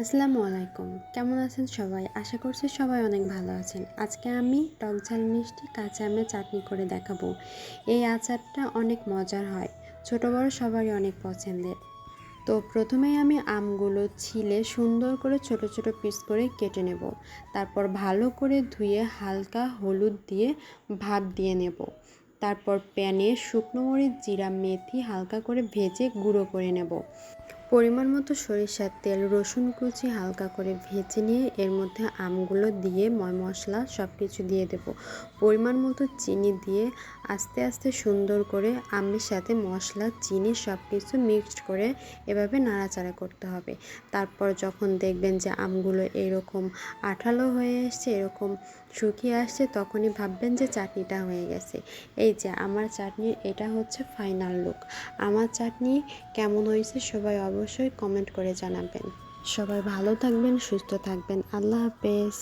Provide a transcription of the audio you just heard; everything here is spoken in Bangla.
আসসালামু আলাইকুম। কেমন আছেন সবাই? আশা করছি সবাই অনেক ভালো আছেন। আজকে আমি টক ঝাল মিষ্টি কাঁচা আমের চাটনি করে দেখাবো। এই আচারটা অনেক মজার হয়। ছোট বড় সবারই অনেক পছন্দের। তো প্রথমেই আমি আমগুলো ছিলে সুন্দর করে ছোট ছোট পিস করে কেটে নেব। তারপর ভালো করে ধুয়ে হালকা হলুদ দিয়ে ভাপ দিয়ে নেব। তারপর প্যানে শুকনো মরিচ, জিরা, মেথি হালকা করে ভেজে গুঁড়ো করে নেব। পরিমাণ মতো সরিষার তেল, রসুন কুচি হালকা করে ভেজে নিয়ে এর মধ্যে আমগুলো দিয়ে মশলা সব কিছু দিয়ে দেব। পরিমাণ মতো চিনি দিয়ে আস্তে আস্তে সুন্দর করে আমের সাথে মশলা, চিনি সব কিছু মিক্সড করে এভাবে নাড়াচাড়া করতে হবে। তারপর যখন দেখবেন যে আমগুলো এরকম আঠালো হয়ে এসছে, এরকম শুকিয়ে আসছে, তখনই ভাববেন যে চাটনিটা হয়ে গেছে। এই যে আমার চাটনির এটা হচ্ছে ফাইনাল লুক। আমার চাটনি কেমন হয়েছে সবাই অবশ্যই কমেন্ট করে জানাবেন। সবাই ভালো থাকবেন, সুস্থ থাকবেন। আল্লাহ হাফেজ।